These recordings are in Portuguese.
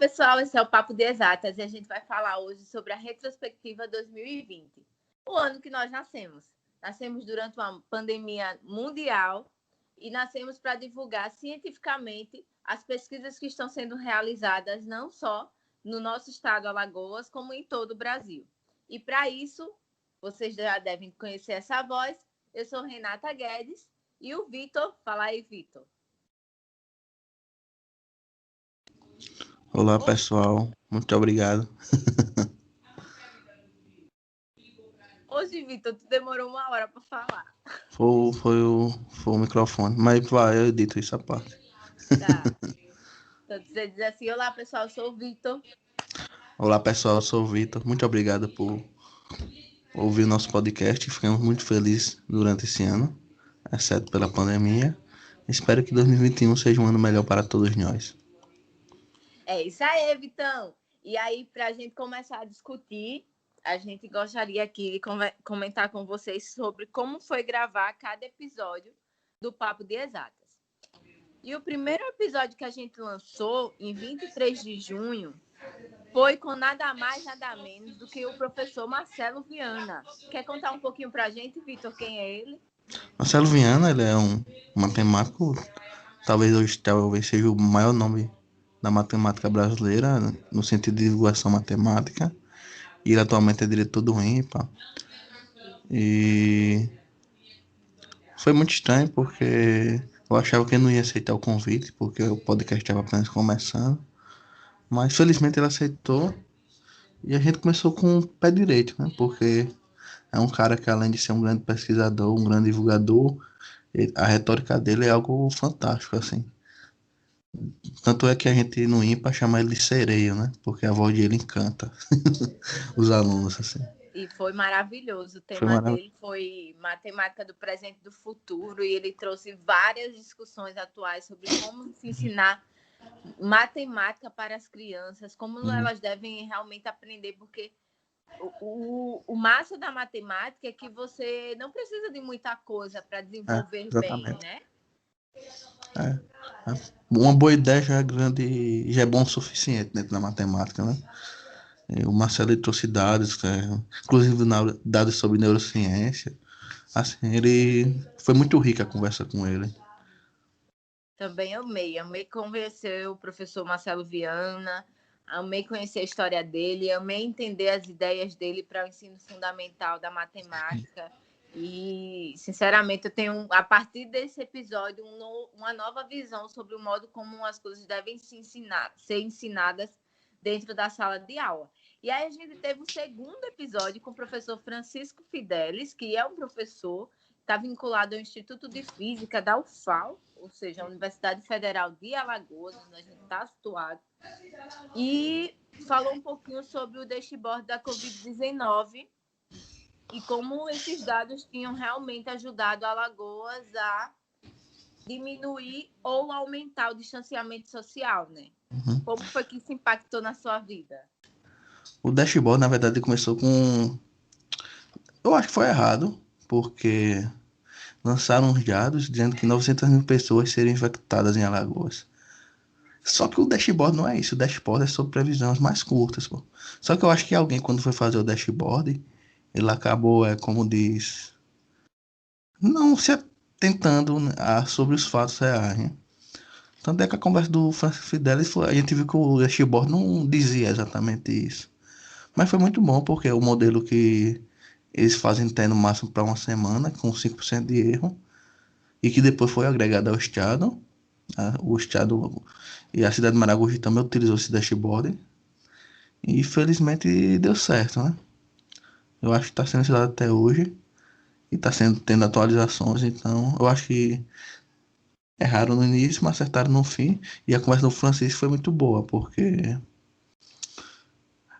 pessoal, esse é o Papo de Exatas e a gente vai falar hoje sobre a retrospectiva 2020, o ano que nós nascemos. Nascemos durante uma pandemia mundial e nascemos para divulgar cientificamente as pesquisas que estão sendo realizadas não só no nosso estado, Alagoas, como em todo o Brasil. E para isso, vocês já devem conhecer essa voz. Eu sou Renata Guedes e o Vitor. Fala aí, Vitor. Olá, pessoal. Muito obrigado. Hoje, Vitor, tu demorou 1 hora para falar. Foi o microfone. Mas vai, eu edito essa parte. Tá. Então, você diz assim: olá, pessoal, eu sou o Vitor. Olá, pessoal. Eu sou o Vitor. Muito obrigado por ouvir o nosso podcast. Ficamos muito felizes durante esse ano, exceto pela pandemia. Espero que 2021 seja um ano melhor para todos nós. É isso aí, Vitão. E aí, para a gente começar a discutir, a gente gostaria aqui de comentar com vocês sobre como foi gravar cada episódio do Papo de Exatas. E o primeiro episódio que a gente lançou, em 23 de junho, foi com nada mais, nada menos do que o professor Marcelo Viana. Quer contar um pouquinho para a gente, Vitor, quem é ele? Marcelo Viana, ele é um matemático, talvez seja o maior nome da matemática brasileira, no sentido de divulgação matemática. Ele atualmente é diretor do INPA. E foi muito estranho porque eu achava que ele não ia aceitar o convite, porque o podcast estava apenas começando. Mas felizmente ele aceitou e a gente começou com o pé direito, né? Porque é um cara que, além de ser um grande pesquisador, um grande divulgador, a retórica dele é algo fantástico, assim. Tanto é que a gente no INPA chama ele de sereio, né? Porque a voz dele encanta os alunos, assim. E foi maravilhoso. O tema dele foi matemática do presente e do futuro, e ele trouxe várias discussões atuais sobre como se ensinar matemática para as crianças, como elas devem realmente aprender, porque o massa da matemática é que você não precisa de muita coisa para desenvolver bem, né? Uma boa ideia já é grande, já é bom o suficiente dentro da matemática, né? O Marcelo trouxe dados, inclusive dados sobre neurociência. Assim, ele foi muito rica a conversa com ele. Também amei conhecer o professor Marcelo Viana, amei conhecer a história dele, amei entender as ideias dele para o ensino fundamental da matemática. E, sinceramente, eu tenho, a partir desse episódio, uma nova visão sobre o modo como as coisas devem ser ensinadas dentro da sala de aula. E aí a gente teve o segundo episódio com o professor Francisco Fidelis, que é um professor que está vinculado ao Instituto de Física da UFAL, ou seja, a Universidade Federal de Alagoas, onde a gente está situado, e falou um pouquinho sobre o dashboard da Covid-19 e como esses dados tinham realmente ajudado Alagoas a diminuir ou aumentar o distanciamento social, né? Como foi que isso impactou na sua vida? O dashboard, na verdade, começou com... Eu acho que foi errado, porque lançaram os dados dizendo que 900 mil pessoas seriam infectadas em Alagoas. Só que o dashboard não é isso. O dashboard é sobre previsões mais curtas, pô. Só que eu acho que alguém, quando foi fazer o dashboard, ele acabou, como diz, não se atentando sobre os fatos reais, né? Tanto é que a conversa do Francisco Fidelis, a gente viu que o dashboard não dizia exatamente isso. Mas foi muito bom, porque é o modelo que eles fazem até no máximo para uma semana, com 5% de erro, e que depois foi agregado ao Estado. O Estado e a cidade de Maragogi também utilizou esse dashboard. E felizmente deu certo, né? Eu acho que está sendo utilizado até hoje. E está tendo atualizações. Então eu acho que erraram no início, mas acertaram no fim. E a conversa do Francisco foi muito boa, porque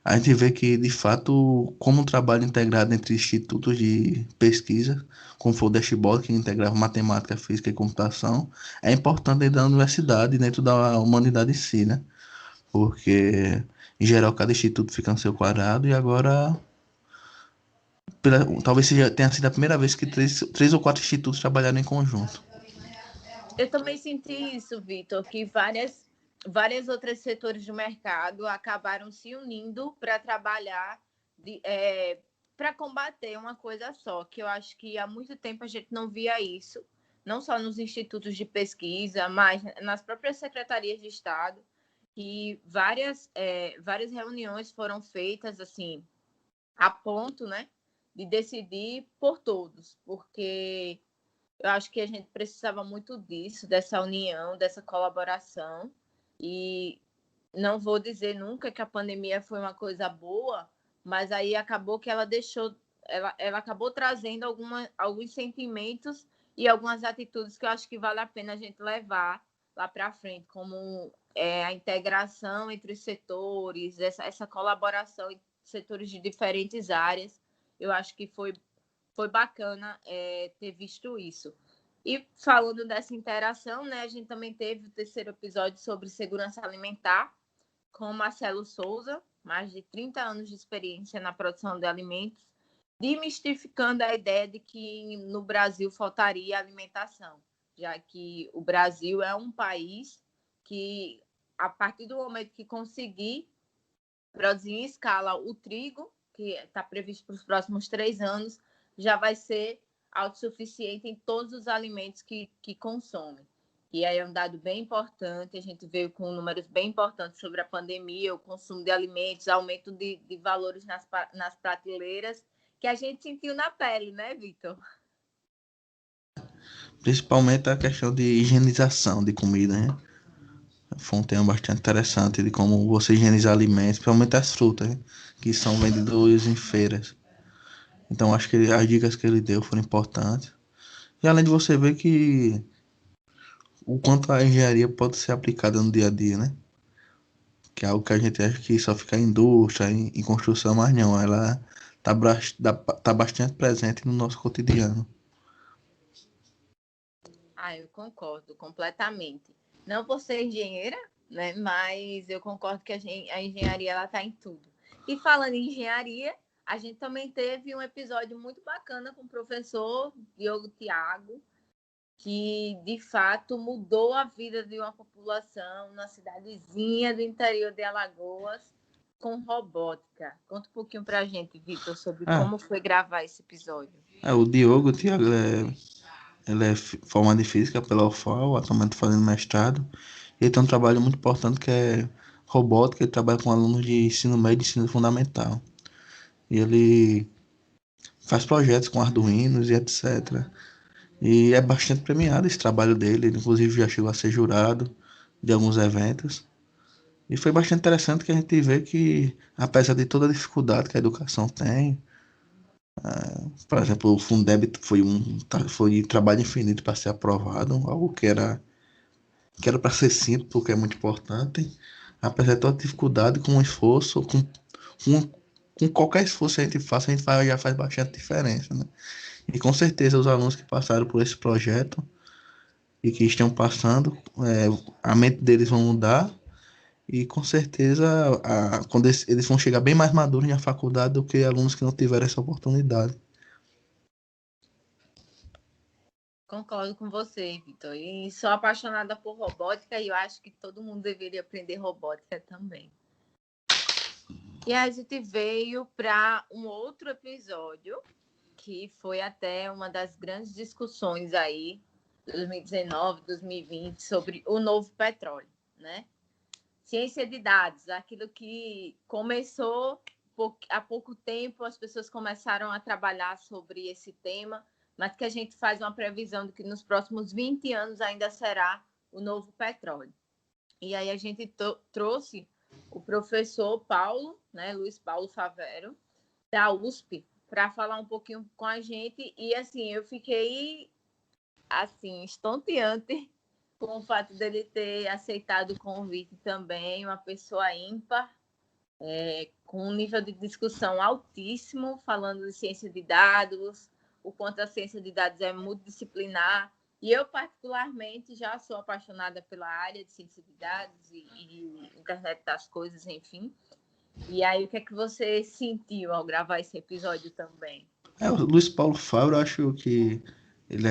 a gente vê que, de fato, como um trabalho integrado entre institutos de pesquisa, como foi o dashboard, que integrava matemática, física e computação, é importante dentro da universidade e dentro da humanidade em si, né? Porque, em geral, cada instituto fica no seu quadrado e agora, talvez tenha sido a primeira vez que três ou quatro institutos trabalharam em conjunto. Eu também senti isso, Vitor, que várias vários outros setores do mercado acabaram se unindo para trabalhar para combater uma coisa só, que eu acho que há muito tempo a gente não via isso, não só nos institutos de pesquisa, mas nas próprias secretarias de Estado, que várias reuniões foram feitas assim, a ponto, né, de decidir por todos, porque eu acho que a gente precisava muito disso, dessa união, dessa colaboração, e não vou dizer nunca que a pandemia foi uma coisa boa, mas aí acabou que ela acabou trazendo alguns sentimentos e algumas atitudes que eu acho que vale a pena a gente levar lá para frente, como a integração entre os setores, essa colaboração entre setores de diferentes áreas. Eu acho que foi bacana ter visto isso. E falando dessa interação, né, a gente também teve o terceiro episódio sobre segurança alimentar, com Marcelo Souza, mais de 30 anos de experiência na produção de alimentos, demistificando a ideia de que no Brasil faltaria alimentação, já que o Brasil é um país que, a partir do momento que conseguir produzir em escala o trigo, que está previsto para os próximos 3 anos, já vai ser autossuficiente em todos os alimentos que consome. E aí é um dado bem importante, a gente veio com números bem importantes sobre a pandemia, o consumo de alimentos, aumento de valores nas prateleiras, que a gente sentiu na pele, né, Vitor? Principalmente a questão de higienização de comida, né? Foi um tema bastante interessante de como você higienizar alimentos, principalmente as frutas, né? Que são vendidos em feiras. Então acho que as dicas que ele deu foram importantes. E além de você ver que o quanto a engenharia pode ser aplicada no dia a dia, né? Que é algo que a gente acha que só fica em indústria, em construção, mas não, ela tá bastante presente no nosso cotidiano. Eu concordo completamente. Não por ser engenheira, né? Mas eu concordo que a engenharia ela está em tudo. E falando em engenharia, a gente também teve um episódio muito bacana com o professor Diogo Tiago, que de fato mudou a vida de uma população na cidadezinha do interior de Alagoas com robótica. Conta um pouquinho para a gente, Vitor, sobre Ah, como foi gravar esse episódio. o Thiago, ele é formado em física pela UFAL, atualmente fazendo mestrado. Ele tem um trabalho muito importante que é robótica, ele trabalha com alunos de ensino médio e ensino fundamental. E ele faz projetos com Arduinos e etc. E é bastante premiado esse trabalho dele, ele inclusive já chegou a ser jurado de alguns eventos. E foi bastante interessante que a gente vê que, apesar de toda a dificuldade que a educação tem, por exemplo, o Fundeb foi trabalho infinito para ser aprovado, algo que era para ser simples, porque é muito importante. Apesar de toda a dificuldade, com um esforço, com, com qualquer esforço que a gente faça, já faz bastante diferença, né? E com certeza os alunos que passaram por esse projeto e que estão passando, a mente deles vão mudar e com certeza quando eles vão chegar bem mais maduros na faculdade do que alunos que não tiveram essa oportunidade. Concordo com você, Vitor. E sou apaixonada por robótica e eu acho que todo mundo deveria aprender robótica também. E a gente veio para um outro episódio que foi até uma das grandes discussões aí, 2019, 2020, sobre o novo petróleo, né? Ciência de dados, aquilo que começou há pouco tempo, as pessoas começaram a trabalhar sobre esse tema, mas que a gente faz uma previsão de que nos próximos 20 anos ainda será o novo petróleo. E aí a gente trouxe o professor Paulo, né, Luiz Paulo Favero, da USP, para falar um pouquinho com a gente. E assim, eu fiquei assim, estonteante com o fato dele ter aceitado o convite também, uma pessoa ímpar, com um nível de discussão altíssimo, falando de ciência de dados, o quanto a ciência de dados é multidisciplinar. E eu, particularmente, já sou apaixonada pela área de ciência de dados e internet das coisas, enfim. E aí, o que é que você sentiu ao gravar esse episódio também? O Luiz Paulo Fábio, eu acho que ele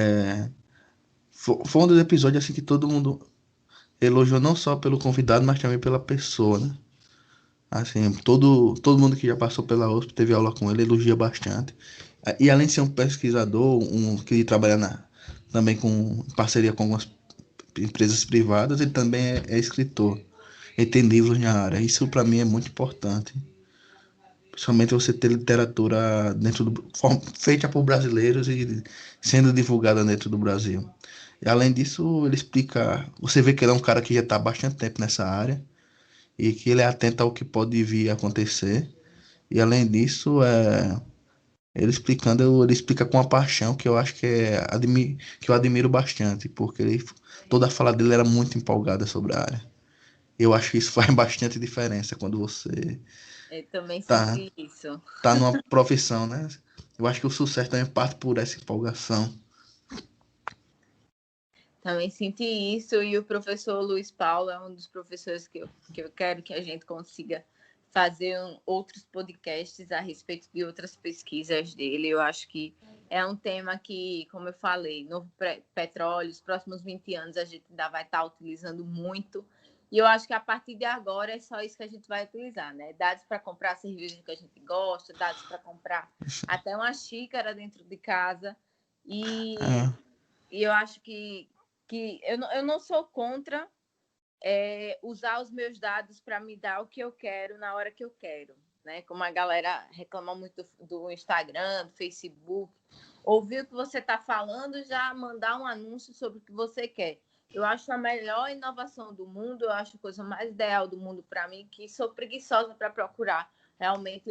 foi um dos episódios assim que todo mundo elogiou não só pelo convidado, mas também pela pessoa, né? Assim, todo mundo que já passou pela USP, teve aula com ele, elogia bastante. E além de ser um pesquisador, que trabalha também com em parceria com algumas empresas privadas, ele também é escritor. Ele tem livros na área. Isso para mim é muito importante. Principalmente você ter literatura feita por brasileiros e sendo divulgada dentro do Brasil. E além disso, ele explica. Você vê que ele é um cara que já está há bastante tempo nessa área e que ele é atento ao que pode vir a acontecer. E além disso, ele explica com uma paixão que eu acho que eu admiro bastante, porque toda a fala dele era muito empolgada sobre a área. Eu acho que isso faz bastante diferença quando você Eu também tá, senti isso. tá numa profissão, né? Eu acho que o sucesso também parte por essa empolgação. Também senti isso, e o professor Luiz Paulo é um dos professores que eu quero que a gente consiga fazer outros podcasts a respeito de outras pesquisas dele. Eu acho que é um tema que, como eu falei, novo petróleo, os próximos 20 anos a gente ainda vai estar utilizando muito. E eu acho que a partir de agora é só isso que a gente vai utilizar, né? Dados para comprar a cerveja que a gente gosta, dados para comprar até uma xícara dentro de casa. E, É, e eu acho que eu não sou contra usar os meus dados para me dar o que eu quero na hora que eu quero, né? Como a galera reclama muito do Instagram, do Facebook, ouvir o que você está falando, já mandar um anúncio sobre o que você quer. Eu acho a melhor inovação do mundo, eu acho a coisa mais ideal do mundo para mim, que sou preguiçosa para procurar realmente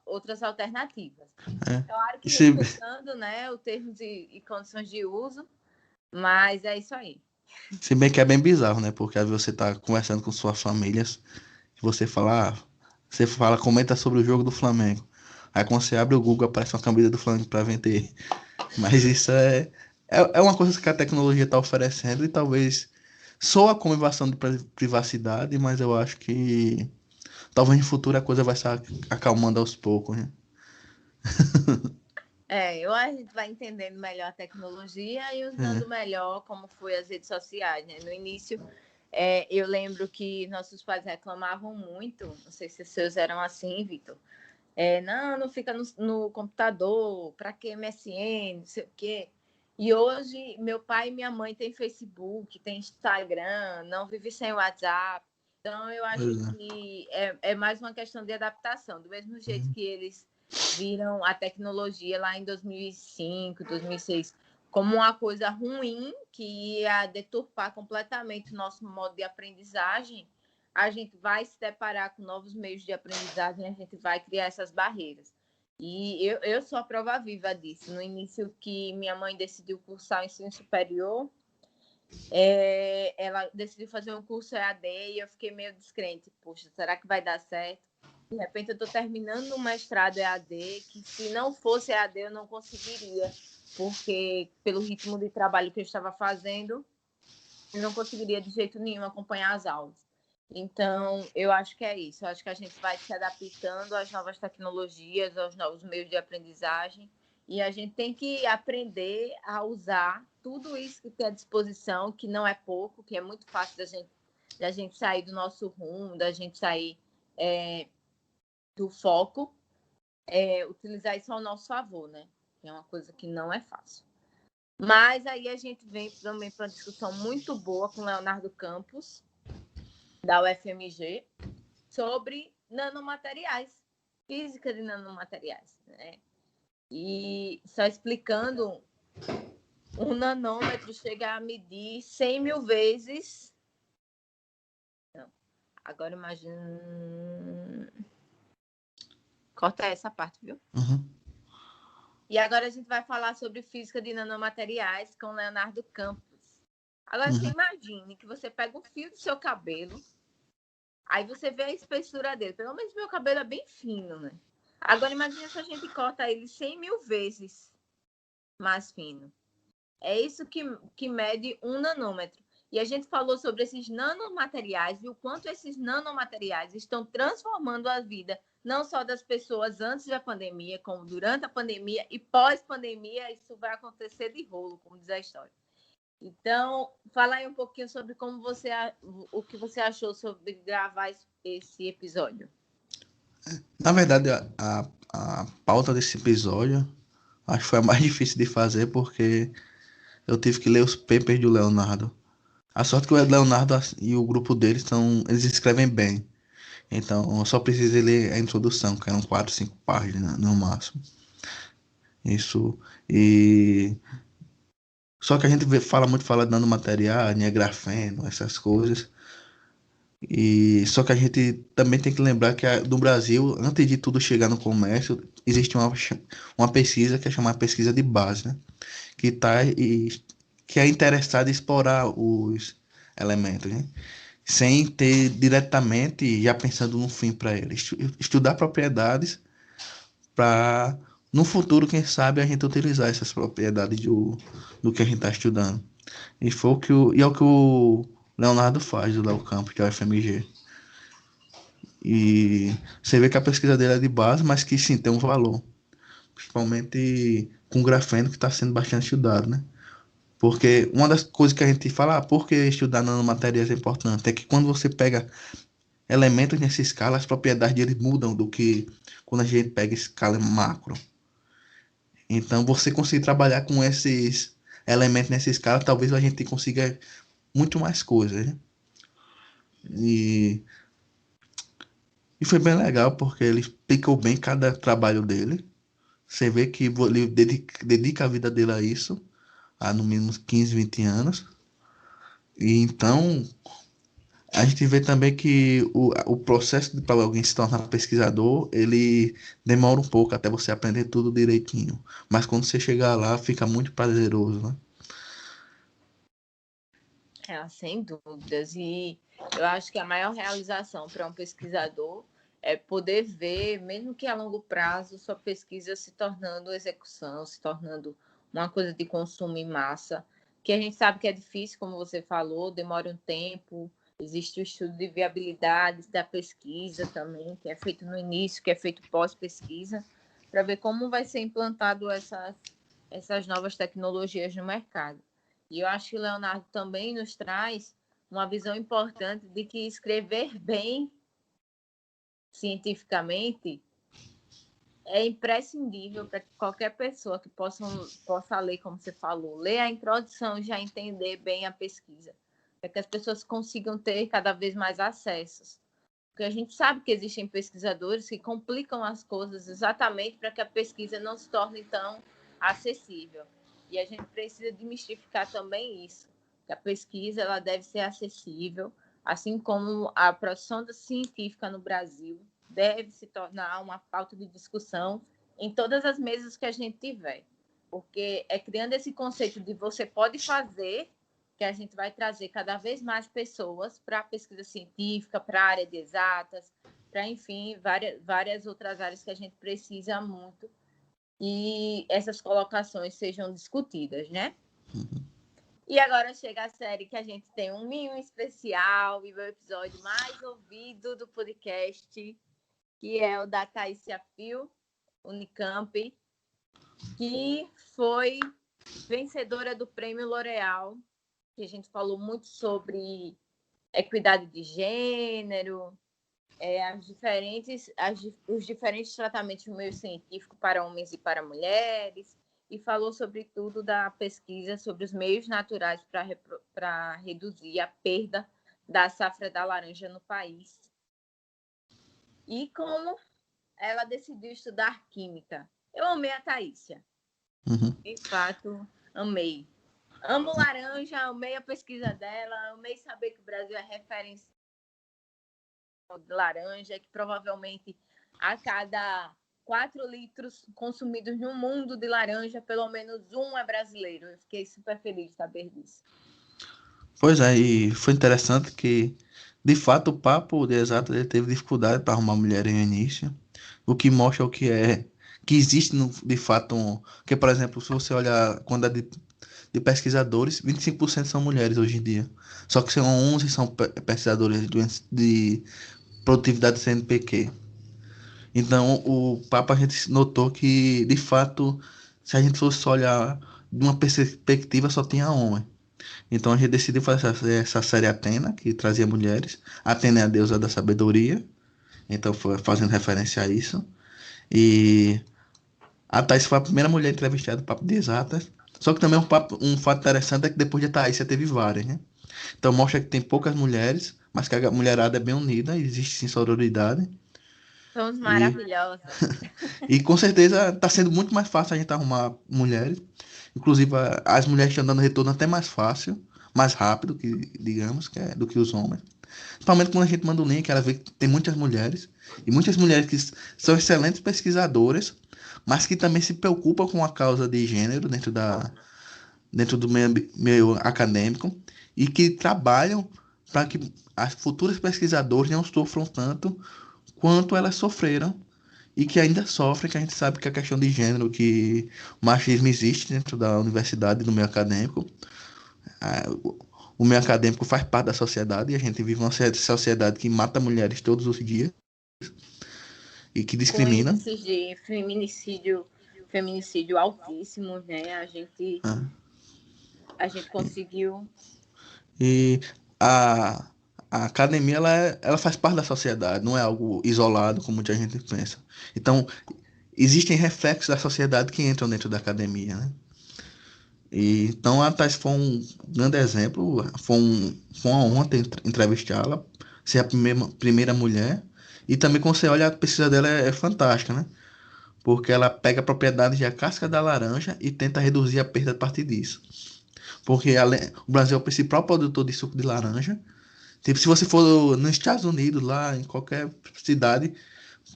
outras alternativas. é. Claro E que se, respeitando, né, os termos e condições de uso, mas é isso aí. se bem que é bem bizarro, né? Porque às vezes você tá conversando com suas famílias e você fala, comenta sobre o jogo do Flamengo. Aí quando você abre o Google, aparece uma camisa do Flamengo para vender. Mas isso é uma coisa que a tecnologia está oferecendo e talvez soa como invasão de privacidade, mas eu acho que talvez no futuro a coisa vai se acalmando aos poucos, né? Eu a gente vai entendendo melhor a tecnologia e usando melhor como foi as redes sociais, né? No início, eu lembro que nossos pais reclamavam muito, não sei se os seus eram assim, Vitor. Não fica no computador, para que MSN, não sei o quê. E hoje, meu pai e minha mãe têm Facebook, têm Instagram, não vive sem WhatsApp. Então, eu acho que é mais uma questão de adaptação. Do mesmo jeito que eles viram a tecnologia lá em 2005, 2006 como uma coisa ruim, que ia deturpar completamente o nosso modo de aprendizagem, a gente vai se deparar com novos meios de aprendizagem, a gente vai criar essas barreiras. E eu sou a prova viva disso. No início que minha mãe decidiu cursar o ensino superior, ela decidiu fazer um curso EAD e eu fiquei meio descrente. Poxa, será que vai dar certo? De repente eu estou terminando um mestrado EAD, que se não fosse EAD eu não conseguiria, porque pelo ritmo de trabalho que eu estava fazendo, eu não conseguiria de jeito nenhum acompanhar as aulas. Então, eu acho que é isso. Eu acho que a gente vai se adaptando às novas tecnologias, aos novos meios de aprendizagem, e a gente tem que aprender a usar tudo isso que tem à disposição, que não é pouco, que é muito fácil da gente sair do nosso rumo, da gente sair do foco, utilizar isso ao nosso favor, né? Que é uma coisa que não é fácil. Mas aí a gente vem também para uma discussão muito boa com o Leonardo Campos, da UFMG, sobre nanomateriais, física de nanomateriais, né? E só explicando, um nanômetro chega a medir 100 mil vezes. Não, agora imagina. Corta essa parte, viu? Uhum. E agora a gente vai falar sobre física de nanomateriais com Leonardo Campos. Agora você Uhum. imagine que você pega um fio do seu cabelo, aí você vê a espessura dele. Pelo menos meu cabelo é bem fino, né? Agora imagine se a gente corta ele 100 mil vezes mais fino. É isso que mede um nanômetro. E a gente falou sobre esses nanomateriais e o quanto esses nanomateriais estão transformando a vida, não só das pessoas antes da pandemia, como durante a pandemia e pós-pandemia, isso vai acontecer de rolo, como diz a história. Então, fala aí um pouquinho sobre o que você achou sobre gravar esse episódio. Na verdade, a pauta desse episódio acho que foi a mais difícil de fazer porque eu tive que ler os papers do Leonardo. A sorte que o Leonardo e o grupo dele eles escrevem bem. Então eu só precisei ler a introdução, que eram 4, 5 páginas no máximo. Isso. E só que a gente fala dando material, grafeno, essas coisas. E só que a gente também tem que lembrar que no Brasil, antes de tudo chegar no comércio, existe uma pesquisa que é chamada pesquisa de base, né? Que é interessada em explorar os elementos, né? Sem ter diretamente já pensando no fim para ele. Estudar propriedades para no futuro, quem sabe, a gente utilizar essas propriedades do que a gente está estudando. E é o que o Leonardo faz, do Léo Campos, que é o FMG. E você vê que a pesquisa dele é de base, mas que sim, tem um valor. Principalmente com o grafeno, que está sendo bastante estudado, né? Porque uma das coisas que a gente fala, por que estudar nanomateriais é importante, é que quando você pega elementos nessa escala, as propriedades deles mudam do que quando a gente pega escala macro. Então, você conseguir trabalhar com esses elementos nessa escala, talvez a gente consiga muito mais coisas, né? E, e foi bem legal, porque ele explicou bem cada trabalho dele. Você vê que ele dedica a vida dele a isso, há no mínimo 15, 20 anos. E então, a gente vê também que o processo para alguém se tornar pesquisador, ele demora um pouco até você aprender tudo direitinho. Mas quando você chegar lá, fica muito prazeroso, né? Sem dúvidas. E eu acho que a maior realização para um pesquisador é poder ver, mesmo que a longo prazo, sua pesquisa se tornando execução, se tornando uma coisa de consumo em massa, que a gente sabe que é difícil, como você falou, demora um tempo, existe o estudo de viabilidade da pesquisa também, que é feito no início, que é feito pós-pesquisa, para ver como vai ser implantado essas novas tecnologias no mercado. E eu acho que o Leonardo também nos traz uma visão importante de que escrever bem cientificamente é imprescindível para que qualquer pessoa que possa ler, como você falou, ler a introdução e já entender bem a pesquisa, para que as pessoas consigam ter cada vez mais acessos. Porque a gente sabe que existem pesquisadores que complicam as coisas exatamente para que a pesquisa não se torne tão acessível. E a gente precisa desmistificar também isso, que a pesquisa ela deve ser acessível, assim como a produção científica no Brasil deve se tornar uma pauta de discussão em todas as mesas que a gente tiver. Porque é criando esse conceito de você pode fazer que a gente vai trazer cada vez mais pessoas para a pesquisa científica, para a área de exatas, para, enfim, várias outras áreas que a gente precisa muito e essas colocações sejam discutidas, né? E agora chega a série que a gente tem um mimo especial e o episódio mais ouvido do podcast, que é o da Thaísia Fio, Unicamp, que foi vencedora do Prêmio L'Oréal, que a gente falou muito sobre equidade de gênero, os diferentes tratamentos no meio científico para homens e para mulheres, e falou sobretudo da pesquisa sobre os meios naturais para reduzir a perda da safra da laranja no país. E como ela decidiu estudar química. Eu amei a Thaísia. De fato, amei. Amo laranja, amei a pesquisa dela, amei saber que o Brasil é referência de laranja, que provavelmente a cada 4 litros consumidos no mundo de laranja, pelo menos um é brasileiro. Eu fiquei super feliz de saber disso. Pois é, e foi interessante que, de fato, o papo de exato ele teve dificuldade para arrumar mulher no início, o que mostra o que existe de fato que, por exemplo, se você olhar a quantidade de pesquisadores, 25% são mulheres hoje em dia. Só que são 11 são pesquisadores de produtividade CNPq. Então, o papo a gente notou que, de fato, se a gente fosse olhar de uma perspectiva, só tinha homem. Então a gente decidiu fazer essa série Atena, que trazia mulheres. Atena é a deusa da sabedoria, então foi fazendo referência a isso. E a Thaís foi a primeira mulher entrevistada do Papo de Exatas. Só que também um fato interessante é que depois de Thaís teve várias, né? Então mostra que tem poucas mulheres, mas que a mulherada é bem unida, existe sim sororidade. Somos E, maravilhosas. e com certeza está sendo muito mais fácil a gente arrumar mulheres. Inclusive as mulheres estão dando retorno até mais fácil, mais rápido, que digamos, do que os homens. Principalmente quando a gente manda o link, ela vê que tem muitas mulheres. E muitas mulheres que são excelentes pesquisadoras, mas que também se preocupam com a causa de gênero dentro do meio acadêmico e que trabalham para que as futuras pesquisadoras não sofram tanto quanto elas sofreram e que ainda sofrem, que a gente sabe que a questão de gênero, que o machismo existe dentro da universidade e do meio acadêmico. O meio acadêmico faz parte da sociedade e a gente vive uma sociedade que mata mulheres todos os dias e que Com discrimina. índices de feminicídio altíssimos, né? A gente conseguiu. E a, a academia ela faz parte da sociedade, não é algo isolado como muita gente pensa. Então, existem reflexos da sociedade que entram dentro da academia, né? E, então, a Thais foi um grande exemplo, foi uma honra entrevistá-la, ser a primeira mulher. E também, quando você olha, a pesquisa dela é fantástica, né? Porque ela pega propriedades da casca da laranja e tenta reduzir a perda a partir disso. Porque o Brasil é o principal produtor de suco de laranja. Tipo, se você for nos Estados Unidos, lá em qualquer cidade,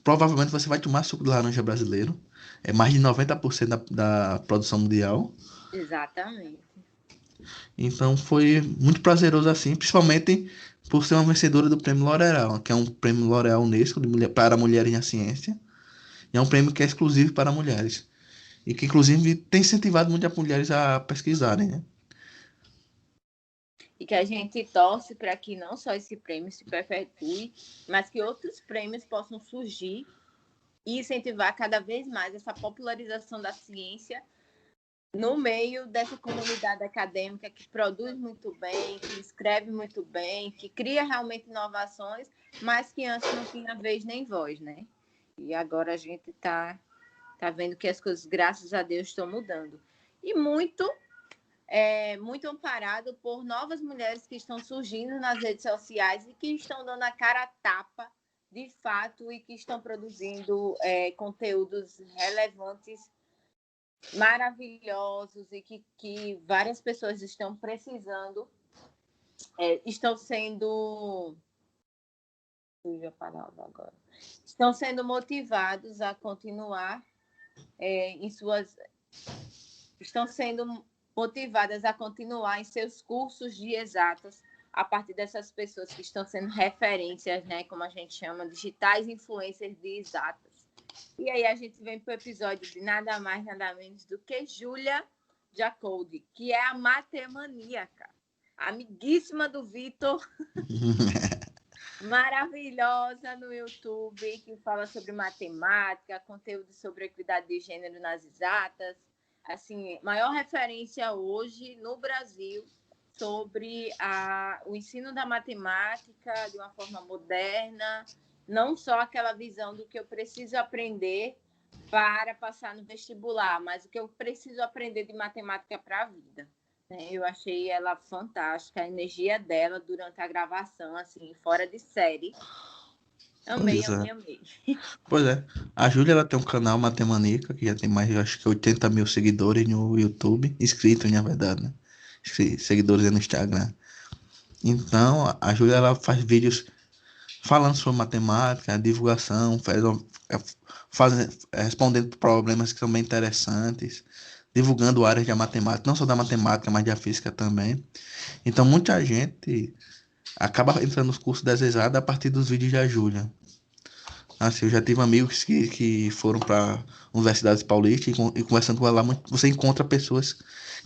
provavelmente você vai tomar suco de laranja brasileiro. É mais de 90% da produção mundial. Exatamente. Então foi muito prazeroso assim, principalmente por ser uma vencedora do Prêmio L'Oréal, que é um prêmio L'Oréal Unesco para mulheres na ciência. E é um prêmio que é exclusivo para mulheres. E que, inclusive, tem incentivado muitas mulheres a pesquisarem, né? E que a gente torce para que não só esse prêmio se perpetue, mas que outros prêmios possam surgir e incentivar cada vez mais essa popularização da ciência no meio dessa comunidade acadêmica que produz muito bem, que escreve muito bem, que cria realmente inovações, mas que antes não tinha vez nem voz, né? E agora a gente está vendo que as coisas, graças a Deus, estão mudando. E muito amparado por novas mulheres que estão surgindo nas redes sociais e que estão dando a cara a tapa, de fato, e que estão produzindo conteúdos relevantes, maravilhosos, e que várias pessoas estão precisando, estão sendo... a palavra agora. Estão sendo motivados a continuar estão sendo motivadas a continuar em seus cursos de exatas a partir dessas pessoas que estão sendo referências, né, como a gente chama, digitais influencers de exatas. E aí a gente vem para o episódio de nada mais, nada menos do que Júlia Jacoldi, que é a matemaníaca, amiguíssima do Vitor, maravilhosa no YouTube, que fala sobre matemática, conteúdo sobre equidade de gênero nas exatas. Assim, maior referência hoje no Brasil sobre o ensino da matemática de uma forma moderna, não só aquela visão do que eu preciso aprender para passar no vestibular, mas o que eu preciso aprender de matemática para a vida. Eu achei ela fantástica, a energia dela durante a gravação, assim, fora de série. Amei, amei. Pois é. A Júlia, ela tem um canal Matemanica, que já tem mais, acho que 80 mil seguidores no YouTube. Inscritos, na verdade, né? Seguidores no Instagram. Então, a Júlia, ela faz vídeos falando sobre matemática, divulgação, respondendo problemas que são bem interessantes, divulgando áreas da matemática, não só da matemática, mas da física também. Então, muita gente acaba entrando nos cursos desejados a partir dos vídeos da Júlia. Assim, eu já tive amigos que foram para universidades paulistas e conversando com ela, você encontra pessoas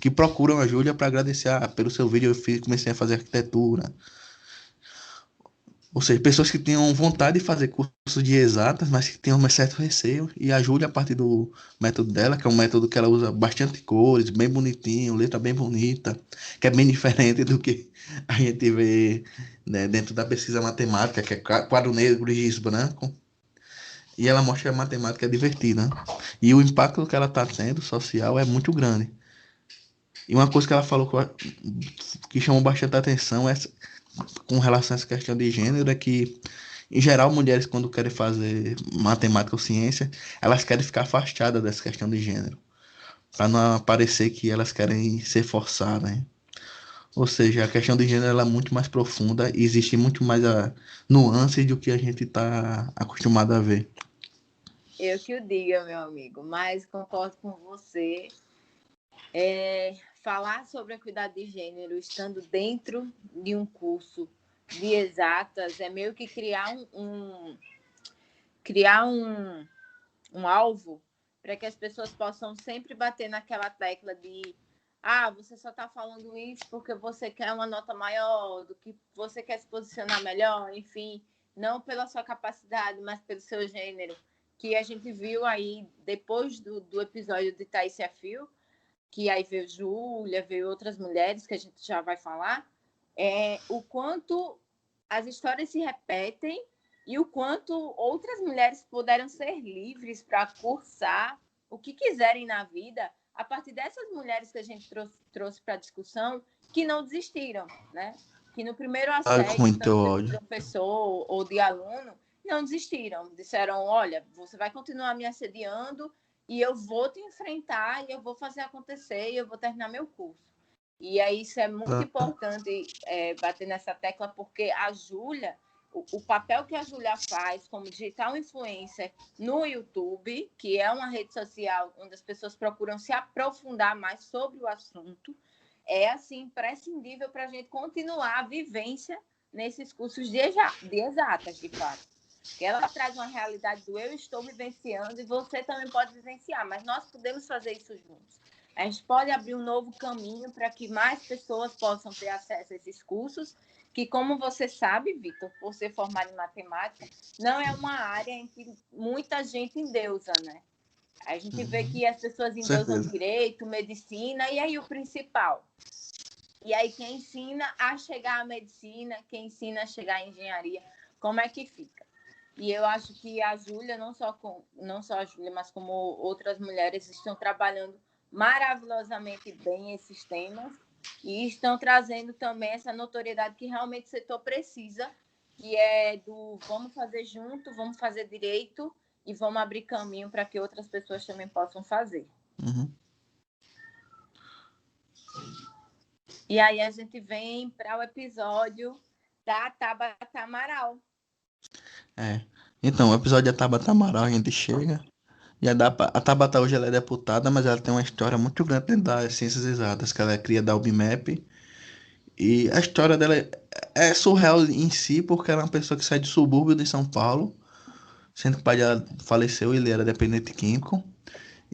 que procuram a Júlia para agradecer pelo seu vídeo. Comecei a fazer arquitetura. Ou seja, pessoas que tenham vontade de fazer curso de exatas, mas que tenham um certo receio, e a Júlia, a partir do método dela, que é um método que ela usa bastante cores, bem bonitinho, letra bem bonita, que é bem diferente do que a gente vê, né, dentro da pesquisa matemática, que é quadro negro e giz branco, e ela mostra que a matemática é divertida, né? E o impacto que ela está tendo social é muito grande. E uma coisa que ela falou que chamou bastante atenção é com relação a essa questão de gênero é que, em geral, mulheres, quando querem fazer matemática ou ciência, elas querem ficar afastadas dessa questão de gênero, para não parecer que elas querem ser forçadas, né? Ou seja, a questão de gênero ela é muito mais profunda e existe muito mais nuances do que a gente está acostumado a ver. Eu que o diga, meu amigo, mas concordo com você. Falar sobre a equidade de gênero estando dentro de um curso de exatas é meio que criar um alvo para que as pessoas possam sempre bater naquela tecla de você só está falando isso porque você quer uma nota maior, do que você quer se posicionar melhor, enfim, não pela sua capacidade, mas pelo seu gênero, que a gente viu aí depois do episódio de Thaís Fio, que aí veio Júlia, veio outras mulheres que a gente já vai falar, o quanto as histórias se repetem e o quanto outras mulheres puderam ser livres para cursar o que quiserem na vida a partir dessas mulheres que a gente trouxe para a discussão, que não desistiram, né? Que no primeiro Olha com assédio, muito tanto de ódio. professor ou de aluno, não desistiram. Disseram, olha, você vai continuar me assediando e eu vou te enfrentar e eu vou fazer acontecer e eu vou terminar meu curso. E aí isso é muito importante bater nessa tecla, porque a Júlia, o papel que a Júlia faz como digital influencer no YouTube, que é uma rede social onde as pessoas procuram se aprofundar mais sobre o assunto, é assim imprescindível para a gente continuar a vivência nesses cursos de exatas, de fato. Porque ela traz uma realidade do eu estou vivenciando e você também pode vivenciar, mas nós podemos fazer isso juntos. A gente pode abrir um novo caminho para que mais pessoas possam ter acesso a esses cursos, que, como você sabe, Vitor, por ser formado em matemática, não é uma área em que muita gente endeusa, né? A gente vê que as pessoas endeusam direito, medicina, e aí o principal. E aí quem ensina a chegar à medicina, quem ensina a chegar à engenharia, como é que fica? E eu acho que a Júlia, não só a Júlia, mas como outras mulheres, estão trabalhando maravilhosamente bem esses temas e estão trazendo também essa notoriedade que realmente o setor precisa, que é do vamos fazer junto, vamos fazer direito e vamos abrir caminho para que outras pessoas também possam fazer. Uhum. E aí a gente vem para o episódio da Tabata Amaral. Então, o episódio da Tabata Amaral, a gente chega. A Tabata hoje ela é deputada, mas ela tem uma história muito grande dentro das ciências exatas, que ela é cria da UBMEP. E a história dela é surreal em si, porque ela é uma pessoa que sai do subúrbio de São Paulo, sendo que o pai dela faleceu, ele era dependente químico,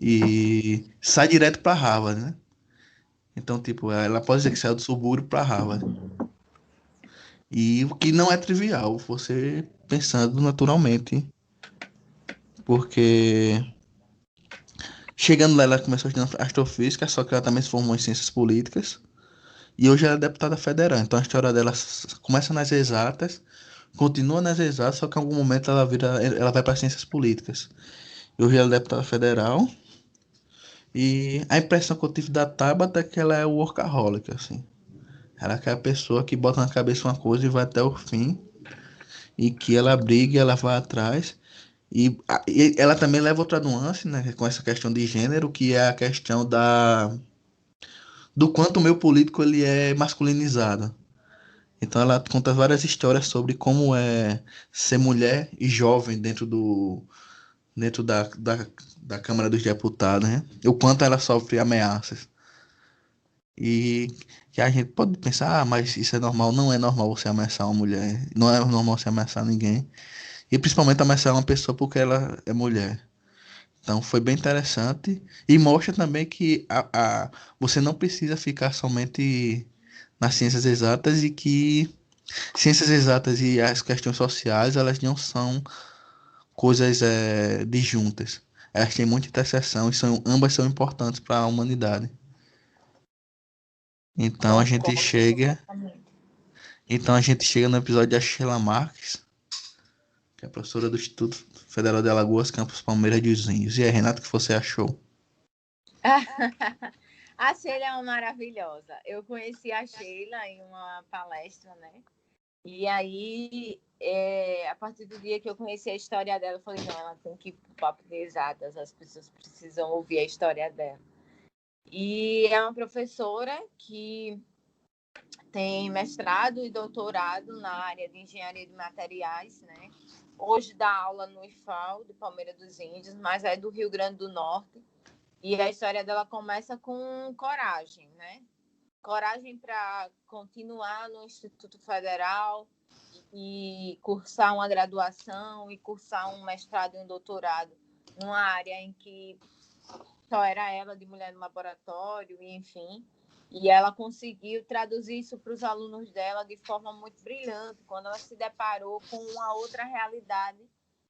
e sai direto para Harvard, né? Então, tipo, ela pode dizer que saiu do subúrbio para Harvard. E o que não é trivial, você pensando naturalmente, porque chegando lá ela começou estudando astrofísica, só que ela também se formou em ciências políticas. E hoje ela é deputada federal. Então a história dela começa nas exatas, continua nas exatas, só que em algum momento ela vai para ciências políticas. E hoje ela é deputada federal. E a impressão que eu tive da Tabata é que ela é workaholic, assim. Ela é a pessoa que bota na cabeça uma coisa e vai até o fim. E que ela briga e ela vai atrás. E ela também leva outra nuance, né, com essa questão de gênero, que é a questão do quanto o meio político ele é masculinizado. Então ela conta várias histórias sobre como é ser mulher e jovem dentro da Câmara dos Deputados, né? E o quanto ela sofre ameaças. E que a gente pode pensar, mas isso é normal. Não é normal você ameaçar uma mulher. Não é normal você ameaçar ninguém. E principalmente ameaçar uma pessoa porque ela é mulher. Então foi bem interessante. E mostra também que você não precisa ficar somente nas ciências exatas e que Ciências exatas e as questões sociais, elas não são coisas disjuntas. Elas têm muita interseção e ambas são importantes para a humanidade. Então a gente Concordo chega, completamente. então a gente chega no episódio da Sheila Marques, que é professora do Instituto Federal de Alagoas, Campus Palmeiras dos Índios. E aí, Renato, o que você achou? A Sheila é uma maravilhosa. Eu conheci a Sheila em uma palestra, né? E aí, a partir do dia que eu conheci a história dela, eu falei, não, ela tem que ir pro Papo de Exatas, as pessoas precisam ouvir a história dela. E é uma professora que tem mestrado e doutorado na área de engenharia de materiais, né? Hoje dá aula no IFAL, de Palmeiras dos Índios, mas é do Rio Grande do Norte. E a história dela começa com coragem, né? Coragem para continuar no Instituto Federal e cursar uma graduação e cursar um mestrado e um doutorado numa área em que só era ela de mulher no laboratório, e enfim. E ela conseguiu traduzir isso para os alunos dela de forma muito brilhante, quando ela se deparou com uma outra realidade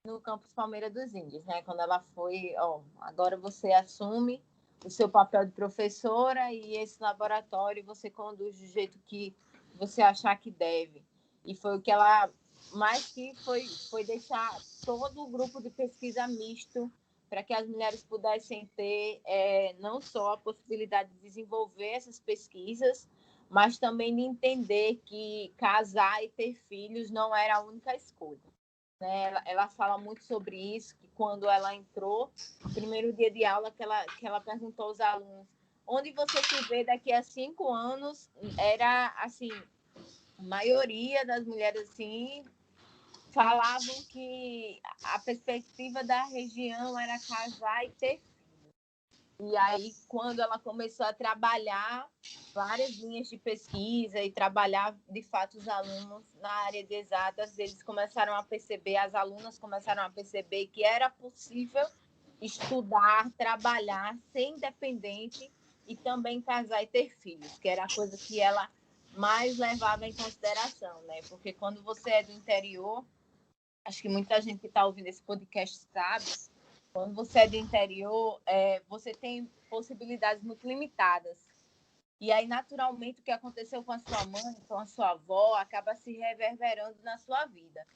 no campus Palmeiras dos Índios, né? Quando ela foi, agora você assume o seu papel de professora e esse laboratório você conduz do jeito que você achar que deve. E foi o que ela mais que foi deixar todo o grupo de pesquisa misto para que as mulheres pudessem ter não só a possibilidade de desenvolver essas pesquisas, mas também de entender que casar e ter filhos não era a única escolha. Né? Ela fala muito sobre isso, que quando ela entrou, no primeiro dia de aula, que ela perguntou aos alunos, onde você se vê daqui a 5 anos, era assim, a maioria das mulheres assim falavam que a perspectiva da região era casar e ter filhos. E aí, quando ela começou a trabalhar várias linhas de pesquisa e trabalhar, de fato, os alunos na área de exatas, eles começaram a perceber, as alunas começaram a perceber que era possível estudar, trabalhar, ser independente e também casar e ter filhos, que era a coisa que ela mais levava em consideração, né? Porque quando você é do interior, acho que muita gente que está ouvindo esse podcast sabe, quando você é do interior, você tem possibilidades muito limitadas. E aí, naturalmente, o que aconteceu com a sua mãe, com a sua avó, acaba se reverberando na sua vida.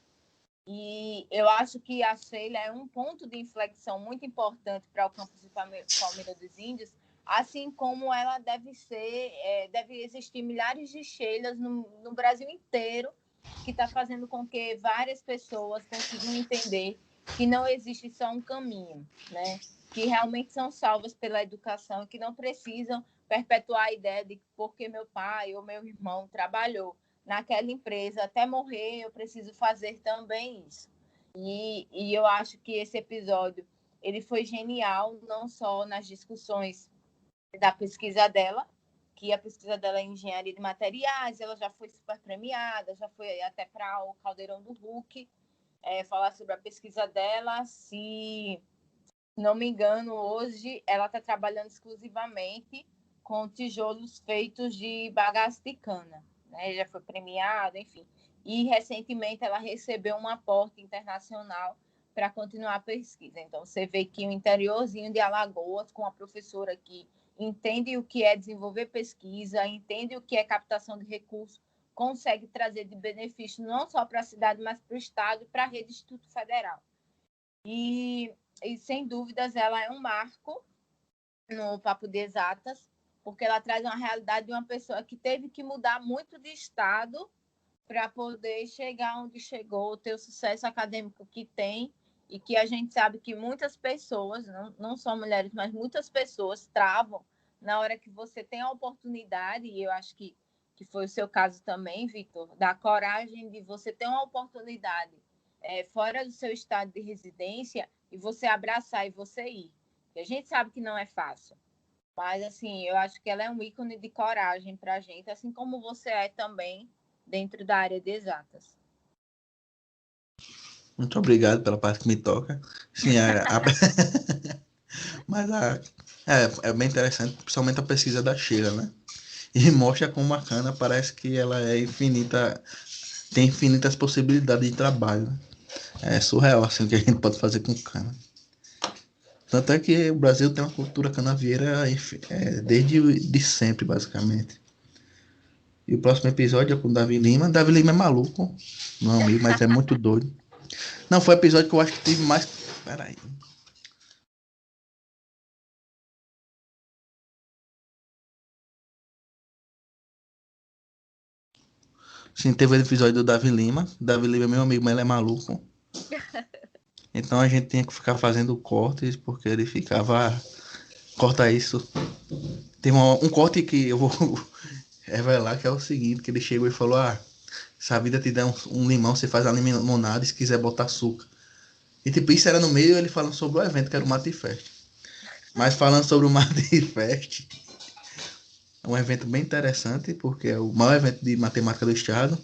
E eu acho que a Sheila é um ponto de inflexão muito importante para o campus de Palmeiras dos Índios, assim como ela deve ser, deve existir milhares de Sheilas no Brasil inteiro, que está fazendo com que várias pessoas consigam entender que não existe só um caminho, né? Que realmente são salvas pela educação e que não precisam perpetuar a ideia de que porque meu pai ou meu irmão trabalhou naquela empresa até morrer, eu preciso fazer também isso. E eu acho que esse episódio ele foi genial, não só nas discussões da pesquisa dela, que a pesquisa dela é em engenharia de materiais, ela já foi super premiada, já foi até para o Caldeirão do Hulk falar sobre a pesquisa dela. Se não me engano, hoje ela está trabalhando exclusivamente com tijolos feitos de bagaço de cana. Né? Já foi premiada, enfim. E recentemente ela recebeu um aporte internacional para continuar a pesquisa. Então, você vê que o interiorzinho de Alagoas, com a professora que entende o que é desenvolver pesquisa, entende o que é captação de recursos, consegue trazer de benefício não só para a cidade, mas para o Estado e para a rede Instituto Federal. E sem dúvidas, ela é um marco no Papo de Exatas, porque ela traz uma realidade de uma pessoa que teve que mudar muito de estado para poder chegar onde chegou, ter o sucesso acadêmico que tem, e que a gente sabe que muitas pessoas, não só mulheres, mas muitas pessoas travam na hora que você tem a oportunidade, e eu acho que foi o seu caso também, Vitor, da coragem de você ter uma oportunidade fora do seu estado de residência e você abraçar e você ir. E a gente sabe que não é fácil, mas assim, eu acho que ela é um ícone de coragem para a gente, assim como você é também dentro da área de exatas. Muito obrigado pela parte que me toca. Sim, mas é bem interessante, principalmente a pesquisa da Sheila, né? E mostra como a cana parece que ela é infinita tem infinitas possibilidades de trabalho, né? É surreal, assim, o que a gente pode fazer com cana. Tanto é que o Brasil tem uma cultura canavieira desde de sempre, basicamente. E o próximo episódio é com o Davi Lima. Davi Lima é maluco, não é amigo, mas é muito doido. Não, foi o episódio que eu acho que tive mais. Peraí. Sim, teve o episódio do Davi Lima. Davi Lima é meu amigo, mas ele é maluco. Então a gente tinha que ficar fazendo cortes, porque ele ficava. Corta isso. Tem um corte que eu vou revelar, que é o seguinte, que ele chegou e falou, se a vida te der um limão, você faz a limonada, e se quiser botar açúcar. E tipo, isso era no meio, ele falando sobre o evento, que era o Mate Fest. Mas falando sobre o Mate Fest, é um evento bem interessante, porque é o maior evento de matemática do estado,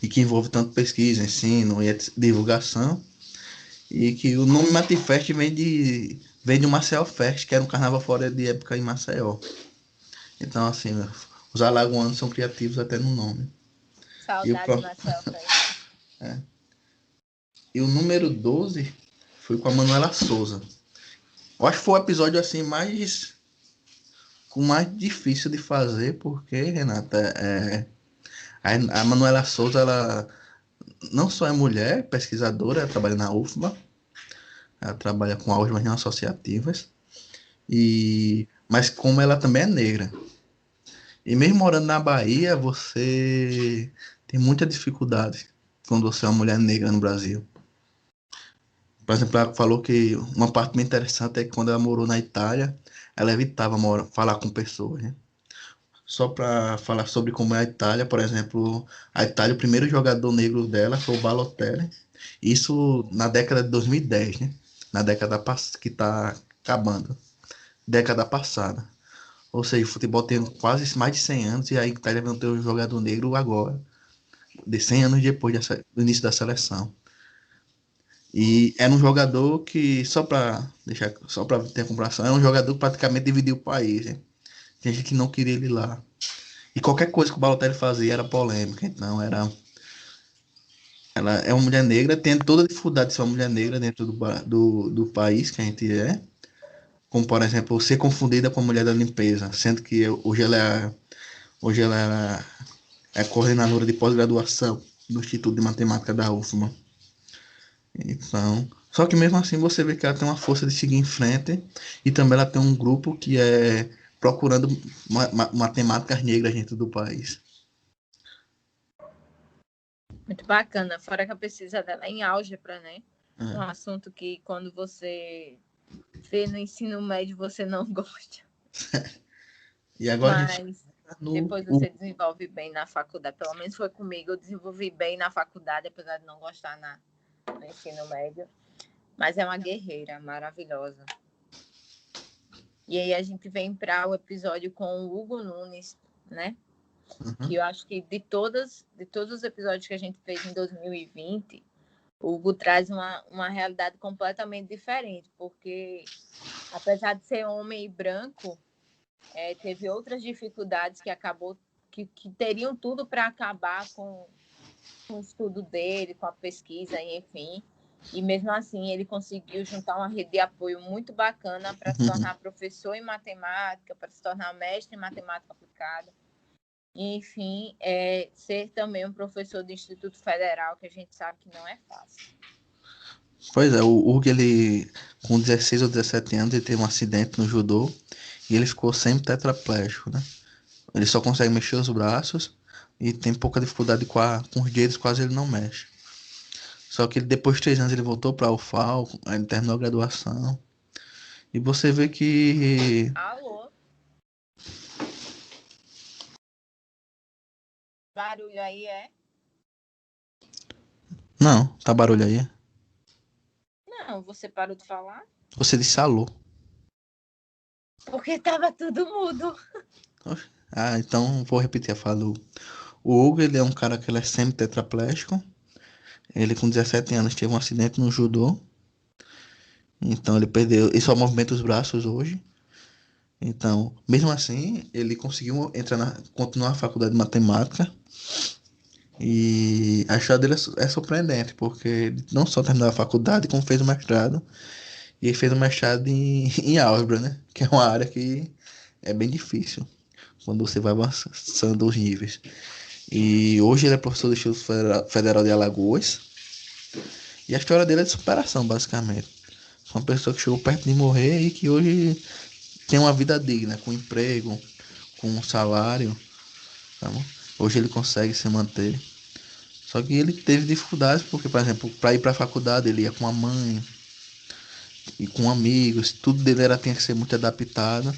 e que envolve tanto pesquisa, ensino e divulgação, e que o nome Mate Fest vem de Maceió Fest, que era um carnaval fora de época em Maceió. Então, assim, os alagoanos são criativos até no nome. Saudade, Marcelo. E o número 12 foi com a Manuela Souza. Eu acho que foi o episódio assim mais difícil de fazer, porque, Renata, a Manuela Souza, ela não só é mulher, pesquisadora, ela trabalha na UFBA, ela trabalha com álgebras não associativas, mas como ela também é negra. E mesmo morando na Bahia, você tem muita dificuldade quando você é uma mulher negra no Brasil. Por exemplo, ela falou que uma parte bem interessante é que quando ela morou na Itália, ela evitava falar com pessoas, né? Só para falar sobre como é a Itália, por exemplo, a Itália, o primeiro jogador negro dela foi o Balotelli, isso na década de 2010, né? Na década que está acabando, década passada. Ou seja, o futebol tem quase mais de 100 anos e a Itália vai ter um jogador negro agora, de 100 anos depois do início da seleção. E era um jogador que, só para ter a comparação, era um jogador que praticamente dividiu o país, né? Tem gente que não queria ele lá. E qualquer coisa que o Balotelli fazia era polêmica. Então, ela é uma mulher negra, tem toda a dificuldade de ser uma mulher negra dentro do país que a gente é. Como, por exemplo, ser confundida com a mulher da limpeza, sendo que hoje ela é coordenadora de pós-graduação do Instituto de Matemática da UFMA. Então, só que mesmo assim você vê que ela tem uma força de seguir em frente e também ela tem um grupo que é procurando matemáticas negras dentro do país. Muito bacana, fora que a pesquisa dela é em álgebra, né? Um assunto que quando você vê no ensino médio você não gosta. E agora mas depois você desenvolve bem na faculdade. Pelo menos foi comigo, eu desenvolvi bem na faculdade, apesar de não gostar no ensino médio. Mas é uma guerreira maravilhosa. E aí a gente vem para o episódio com o Hugo Nunes, né? Que eu acho que de todos os episódios que a gente fez em 2020, o Hugo traz uma realidade completamente diferente, porque apesar de ser homem e branco, teve outras dificuldades que teriam tudo para acabar com o estudo dele, com a pesquisa, enfim. E mesmo assim ele conseguiu juntar uma rede de apoio muito bacana para se tornar professor em matemática, para se tornar mestre em matemática aplicada. E, enfim, ser também um professor do Instituto Federal, que a gente sabe que não é fácil. Pois é, o Hugo, ele, com 16 ou 17 anos, ele teve um acidente no judô e ele ficou sempre tetraplégico, né? Ele só consegue mexer os braços e tem pouca dificuldade com os dedos, quase ele não mexe. Só que depois de 3 anos ele voltou para a UFAL, aí ele terminou a graduação. E você vê que... Alô? Barulho aí Não, tá barulho aí? Não, você parou de falar? Você disse alô. Porque tava tudo mudo. Então vou repetir a fala. O Hugo, ele é um cara que ele é sempre tetraplégico. Ele com 17 anos teve um acidente no judô. Então ele perdeu, ele só movimenta os braços hoje. Então, mesmo assim, ele conseguiu continuar a faculdade de matemática. E a história dele é surpreendente, porque ele não só terminou a faculdade, como fez o mestrado. E fez o mestrado em álgebra, né? Que é uma área que é bem difícil quando você vai avançando os níveis. E hoje ele é professor do Instituto Federal de Alagoas. E a história dele é de superação, basicamente. Uma pessoa que chegou perto de morrer e que hoje tem uma vida digna, com emprego, com um salário. Tá bom? Hoje ele consegue se manter. Só que ele teve dificuldades, porque, por exemplo, para ir para a faculdade, ele ia com a mãe e com amigos, tudo dele tinha que ser muito adaptado.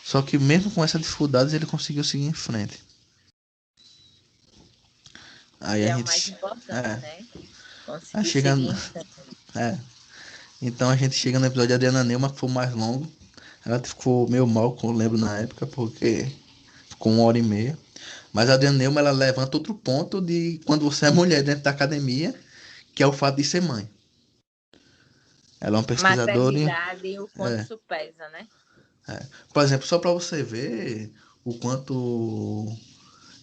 Só que mesmo com essas dificuldades, ele conseguiu seguir em frente. Aí Que a é o mais gente. importante, É, né? aí Conseguir chega. seguir em frente. É. Então a gente chega no episódio de Adriana Neumann, que foi o mais longo. Ela ficou meio mal, eu lembro na época, porque ficou 1 hora e meia. Mas a Adriana Neumann, ela levanta outro ponto de quando você é mulher dentro da academia, que é o fato de ser mãe. Ela é uma pesquisadora e. Maternidade e o quanto É, isso pesa, né? por exemplo, só para você ver o quanto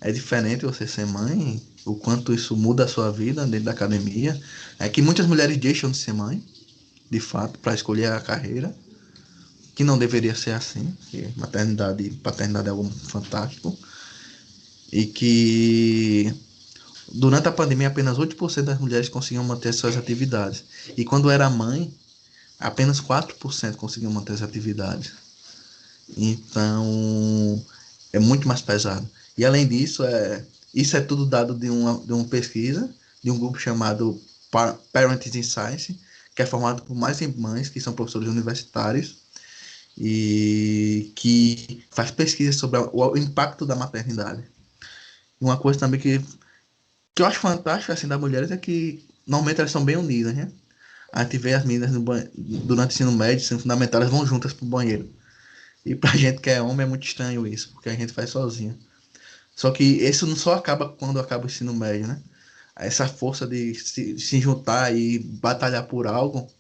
é diferente você ser mãe, o quanto isso muda a sua vida dentro da academia. É que muitas mulheres deixam de ser mãe, de fato, para escolher a carreira, que não deveria ser assim, que maternidade e paternidade é algo fantástico. E que durante a pandemia apenas 8% das mulheres conseguiam manter suas atividades. E quando era mãe, apenas 4% conseguiam manter as atividades. Então, é muito mais pesado. E além disso, isso é tudo dado de uma pesquisa de um grupo chamado Parents in Science, que é formado por mais mães que são professores universitários e que faz pesquisa sobre o impacto da maternidade. Uma coisa também que eu acho fantástico assim, das mulheres é que normalmente elas são bem unidas, né? A gente vê as meninas durante o ensino médio, ensino fundamental, elas vão juntas pro banheiro. E pra gente que é homem é muito estranho isso, porque a gente faz sozinho. Só que isso não só acaba quando acaba o ensino médio, né? Essa força de se juntar e batalhar por algo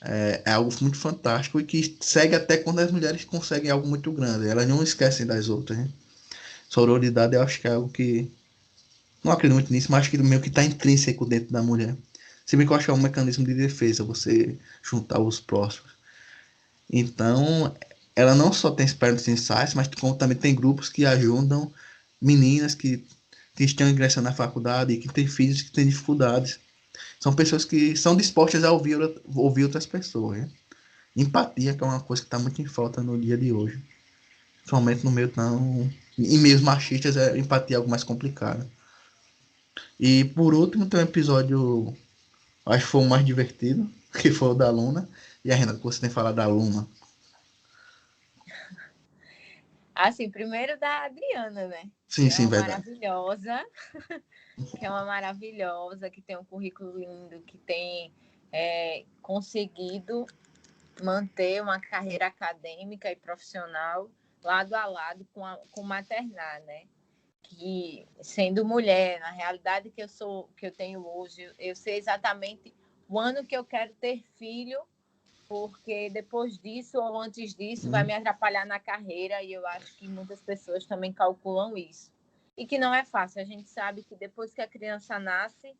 é algo muito fantástico e que segue até quando as mulheres conseguem algo muito grande. Elas não esquecem das outras, né? Sororidade eu acho que é algo que. Não acredito muito nisso, mas acho que meio que está intrínseco dentro da mulher. Se bem que eu acho que é um mecanismo de defesa, você juntar os próximos. Então, ela não só tem experiência em sites, mas como também tem grupos que ajudam meninas que estão ingressando na faculdade e que têm filhos que têm dificuldades. São pessoas que são dispostas a ouvir outras pessoas. Né? Empatia, que é uma coisa que está muito em falta no dia de hoje. Principalmente no meio tão. Em meios machistas, empatia é algo mais complicado. E por último, tem um episódio, acho que foi o mais divertido, que foi o da Luna. E a Renata, você tem falado da Luna. Assim, primeiro da Adriana, né? Sim, Que é sim, uma verdade. maravilhosa, que tem um currículo lindo, que tem conseguido manter uma carreira acadêmica e profissional lado a lado com o maternar, né? Que sendo mulher, na realidade que eu tenho hoje, eu sei exatamente o ano que eu quero ter filho, porque depois disso ou antes disso vai me atrapalhar na carreira e eu acho que muitas pessoas também calculam isso. E que não é fácil. A gente sabe que depois que a criança nasce,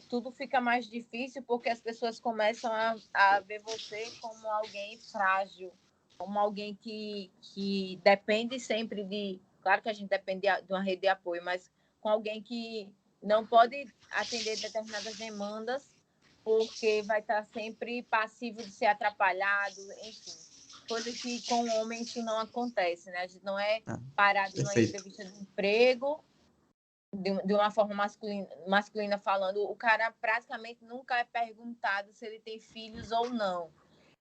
tudo fica mais difícil porque as pessoas começam a ver você como alguém frágil, como alguém que depende sempre de. Claro que a gente depende de uma rede de apoio, mas com alguém que não pode atender determinadas demandas porque vai estar sempre passivo de ser atrapalhado, enfim. Coisa que com o homem isso não acontece, né? A gente não é Ah, parado numa perfeito. entrevista de emprego de uma forma masculina falando, o cara praticamente nunca é perguntado se ele tem filhos ou não.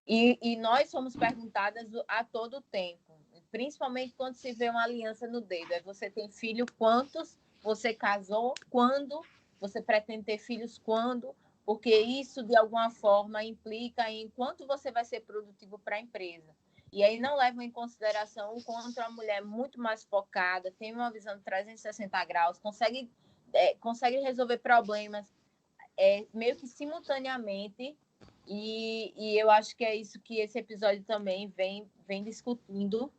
E nós somos perguntadas a todo tempo, principalmente quando se vê uma aliança no dedo. Você tem filho quantos? Você casou quando? Você pretende ter filhos quando? Porque isso, de alguma forma, implica em quanto você vai ser produtivo para a empresa. E aí não levam em consideração o quanto a mulher é muito mais focada, tem uma visão de 360 graus, consegue resolver problemas meio que simultaneamente. E eu acho que é isso que esse episódio também vem discutindo,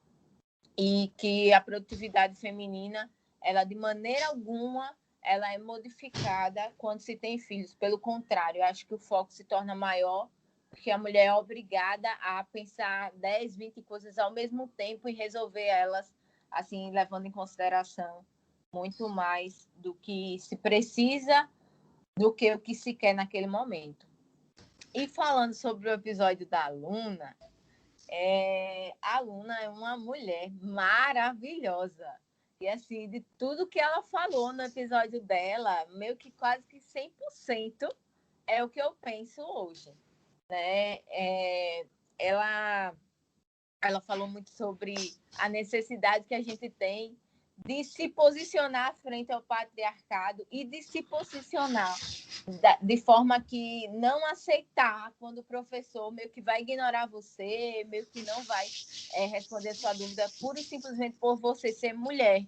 e que a produtividade feminina, ela de maneira alguma ela é modificada quando se tem filhos. Pelo contrário, eu acho que o foco se torna maior, porque a mulher é obrigada a pensar 10, 20 coisas ao mesmo tempo e resolver elas, assim, levando em consideração muito mais do que se precisa do que o que se quer naquele momento. E falando sobre o episódio da Luna, a Luna é uma mulher maravilhosa. E assim, de tudo que ela falou no episódio dela, meio que quase que 100% é o que eu penso hoje, né? Ela falou muito sobre a necessidade que a gente tem de se posicionar frente ao patriarcado e de se posicionar de forma que não aceitar quando o professor meio que vai ignorar você, meio que não vai responder sua dúvida pura e simplesmente por você ser mulher.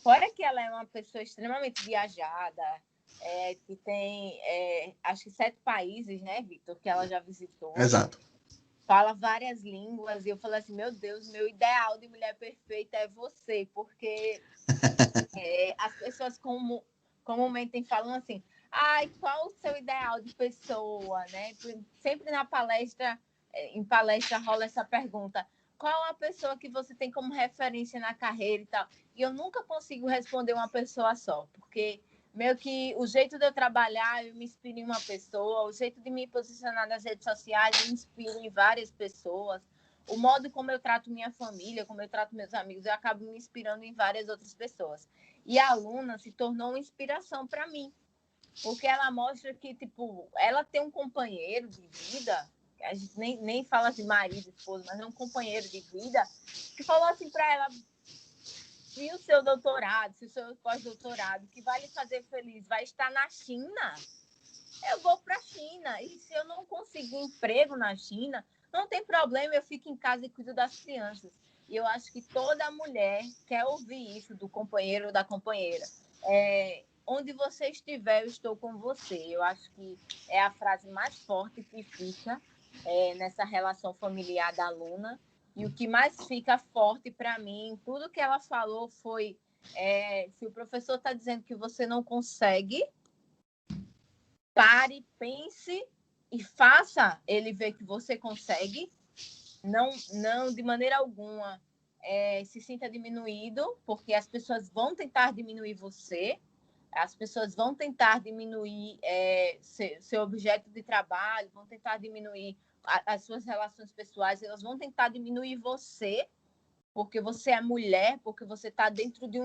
Fora que ela é uma pessoa extremamente viajada, que tem, acho que 7 países, né, Victor, que ela já visitou. Exato. Fala várias línguas, e eu falei assim, meu Deus, meu ideal de mulher perfeita é você, porque as pessoas comumente falam assim, ai, qual o seu ideal de pessoa, né? Sempre em palestra rola essa pergunta, qual a pessoa que você tem como referência na carreira e tal? E eu nunca consigo responder uma pessoa só, porque meio que o jeito de eu trabalhar, eu me inspiro em uma pessoa, o jeito de me posicionar nas redes sociais, eu me inspiro em várias pessoas, o modo como eu trato minha família, como eu trato meus amigos, eu acabo me inspirando em várias outras pessoas. E a Luna se tornou uma inspiração para mim, porque ela mostra que, tipo, ela tem um companheiro de vida, a gente nem fala de marido, esposo, mas é um companheiro de vida, que falou assim para ela, se o seu doutorado, se o seu pós-doutorado, que vai lhe fazer feliz, vai estar na China, eu vou para a China. E se eu não conseguir emprego na China, não tem problema, eu fico em casa e cuido das crianças. E eu acho que toda mulher quer ouvir isso do companheiro ou da companheira. Onde você estiver, eu estou com você. Eu acho que é a frase mais forte que fica nessa relação familiar da Luna. E o que mais fica forte para mim, tudo que ela falou foi, se o professor está dizendo que você não consegue, pare, pense e faça ele ver que você consegue. Não de maneira alguma se sinta diminuído, porque as pessoas vão tentar diminuir você, as pessoas vão tentar diminuir seu objeto de trabalho, vão tentar diminuir as suas relações pessoais, elas vão tentar diminuir você, porque você é mulher, porque você está dentro de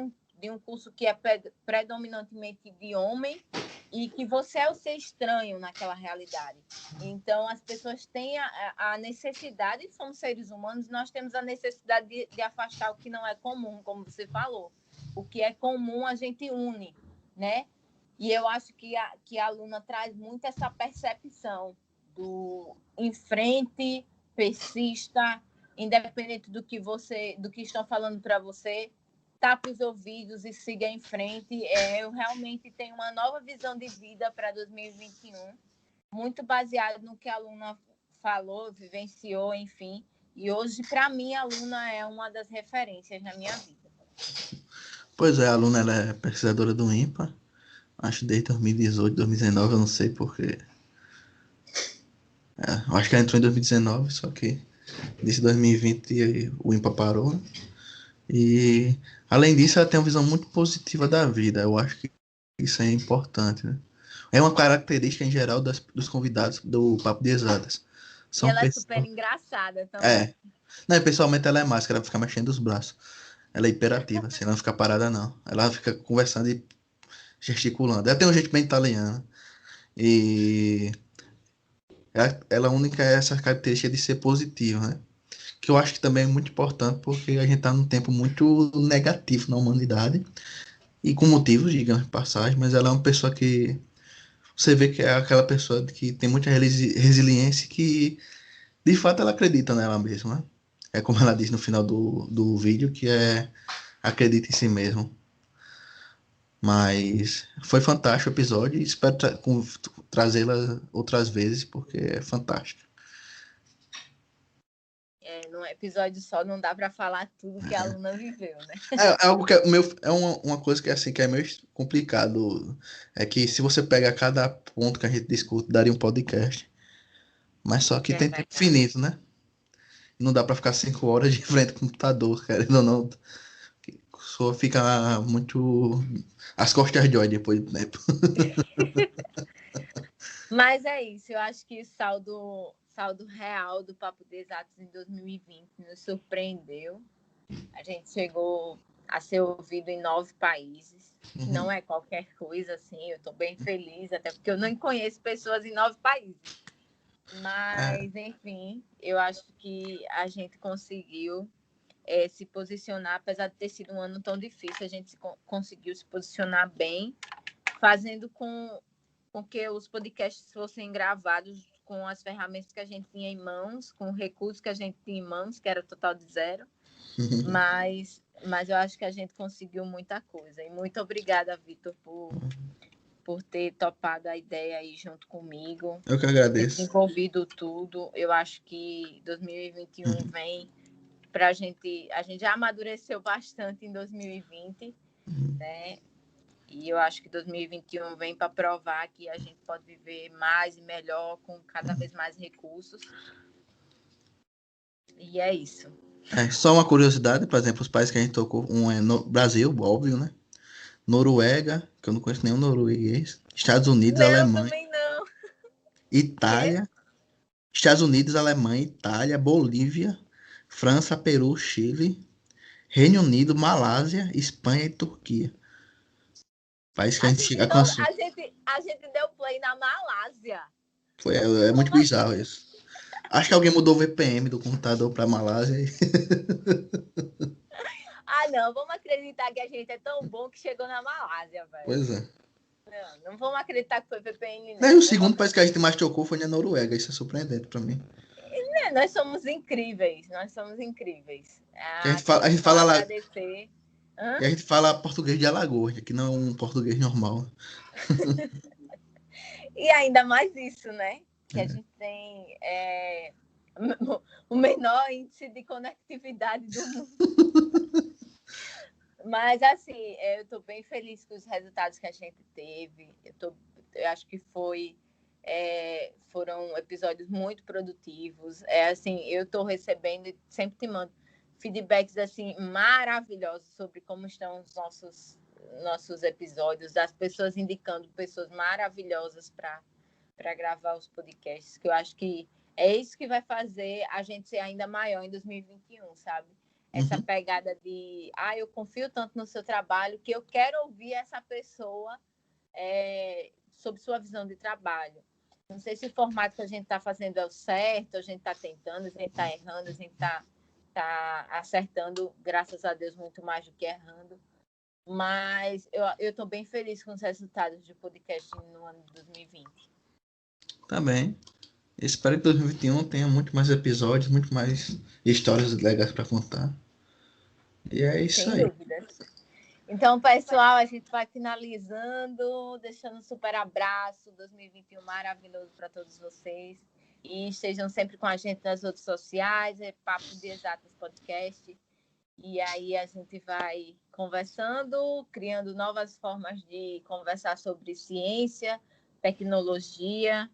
um curso que é predominantemente de homem, e que você é o ser estranho naquela realidade. Então, as pessoas têm a necessidade, somos seres humanos, nós temos a necessidade de afastar o que não é comum, como você falou. O que é comum a gente une, né? E eu acho que a Luna traz muito essa percepção do em frente, persista, independente do que estão falando para você, tape os ouvidos e siga em frente. Eu realmente tenho uma nova visão de vida para 2021, muito baseado no que a Luna falou, vivenciou, enfim. E hoje, para mim, a Luna é uma das referências na minha vida. Pois é, a Luna ela é pesquisadora do INPA, acho desde 2018, 2019, eu não sei porque. Eu acho que ela entrou em 2019, só que desde 2020 o INPA parou. E, além disso, ela tem uma visão muito positiva da vida. Eu acho que isso é importante, né? É uma característica em geral dos convidados do Papo de Exatas. E ela é super engraçada também. Não, pessoalmente ela é máscara, ela fica mexendo os braços. Ela é hiperativa, assim, ela não fica parada, não. Ela fica conversando e gesticulando. Ela tem um jeito bem italiano. E ela é única essa característica de ser positiva, né? Que eu acho que também é muito importante porque a gente está num tempo muito negativo na humanidade e com motivos, digamos, de passagem, mas ela é uma pessoa que você vê que é aquela pessoa que tem muita resiliência e que de fato ela acredita nela mesma, né? É como ela diz no final do vídeo, que é acredita em si mesmo. Mas foi fantástico o episódio e espero trazê-la outras vezes porque é fantástico. num episódio só não dá para falar tudo que a aluna viveu, né? É algo que é uma coisa que assim que é meio complicado. É que se você pega cada ponto que a gente discute, daria um podcast. Mas só que É tem tempo verdade. finito, né? Não dá pra ficar 5 horas de frente ao computador, querendo ou não. Só fica muito. As costas dói depois do tempo. Mas é isso, eu acho que o saldo real do Papo de Exatos em 2020 nos surpreendeu. A gente chegou a ser ouvido em 9 países, que não é qualquer coisa, assim. Eu estou bem feliz, até porque eu não conheço pessoas em 9 países. É, Mas, enfim, eu acho que a gente conseguiu se posicionar, apesar de ter sido um ano tão difícil, a gente conseguiu se posicionar bem, fazendo com que os podcasts fossem gravados com as ferramentas que a gente tinha em mãos, com o recurso que a gente tinha em mãos, que era o total de 0. Mas eu acho que a gente conseguiu muita coisa. E muito obrigada, Vitor, por ter topado a ideia aí junto comigo, eu que ter agradeço. desenvolvido tudo. Eu acho que 2021 vem para a gente já amadureceu bastante em 2020, né? E eu acho que 2021 vem para provar que a gente pode viver mais e melhor, com cada vez mais recursos. E é isso. Só uma curiosidade, por exemplo, os países que a gente tocou, um é no Brasil, óbvio, né? Noruega, que eu não conheço nenhum norueguês. Estados Unidos, Não, Alemanha, também não. Que? Itália. Estados Unidos, Alemanha, Itália, Bolívia, França, Peru, Chile, Reino Unido, Malásia, Espanha e Turquia. País que a gente alcançou. A gente deu play na Malásia. É muito Como bizarro assim? isso. Acho que alguém mudou o VPN do computador para Malásia. Ah, não, vamos acreditar que a gente é tão bom que chegou na Malásia, velho. Pois é. Não vamos acreditar que foi VPN, Daí o não. segundo país que a gente mais tocou foi na Noruega. Isso é surpreendente para mim. Nós somos incríveis, nós somos incríveis. Que a Tenho gente só fala a lá, agradecer. e a gente fala português de Alagoas, que não é um português normal. E ainda mais isso, né? Que a gente tem o menor índice de conectividade do mundo. Mas, assim, eu estou bem feliz com os resultados que a gente teve. Eu acho que foram episódios muito produtivos. Assim, eu estou recebendo e sempre te mando feedbacks assim maravilhosos sobre como estão os nossos episódios, das pessoas indicando pessoas maravilhosas para gravar os podcasts, que eu acho que é isso que vai fazer a gente ser ainda maior em 2021, sabe? Essa pegada de, eu confio tanto no seu trabalho que eu quero ouvir essa pessoa sobre sua visão de trabalho. Não sei se o formato que a gente está fazendo é o certo, a gente está tentando, a gente está errando, a gente está acertando, graças a Deus, muito mais do que errando. Mas eu estou bem feliz com os resultados do podcast no ano de 2020. Tá bem. Espero que 2021 tenha muito mais episódios, muito mais histórias legais para contar. E é isso Sem aí. dúvidas. Então, pessoal, a gente vai finalizando, deixando um super abraço, 2021 maravilhoso para todos vocês. E estejam sempre com a gente nas redes sociais, Papo de Exatas Podcast. E aí a gente vai conversando, criando novas formas de conversar sobre ciência, tecnologia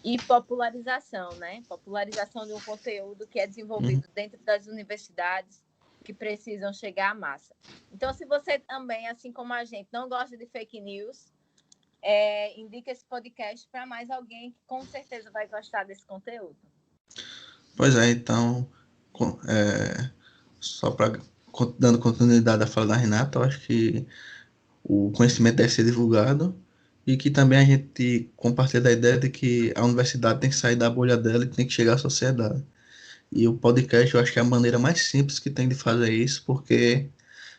e popularização, né? Popularização de um conteúdo que é desenvolvido dentro das universidades que precisam chegar à massa. Então, se você também, assim como a gente, não gosta de fake news, indica esse podcast para mais alguém que com certeza vai gostar desse conteúdo. Pois é, então, só para dando continuidade à fala da Renata, eu acho que o conhecimento deve ser divulgado e que também a gente compartilha da ideia de que a universidade tem que sair da bolha dela e tem que chegar à sociedade. E o podcast eu acho que é a maneira mais simples que tem de fazer isso, porque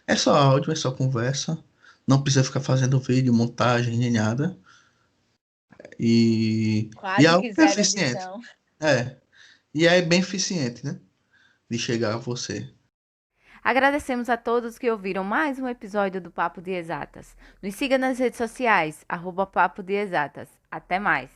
é só áudio, é só conversa, não precisa ficar fazendo vídeo, montagem, nem nada. E é Quase algo que que é zero eficiente. edição. É. E é bem eficiente, né? De chegar a você. Agradecemos a todos que ouviram mais um episódio do Papo de Exatas. Nos siga nas redes sociais, @Papo de Exatas. Até mais!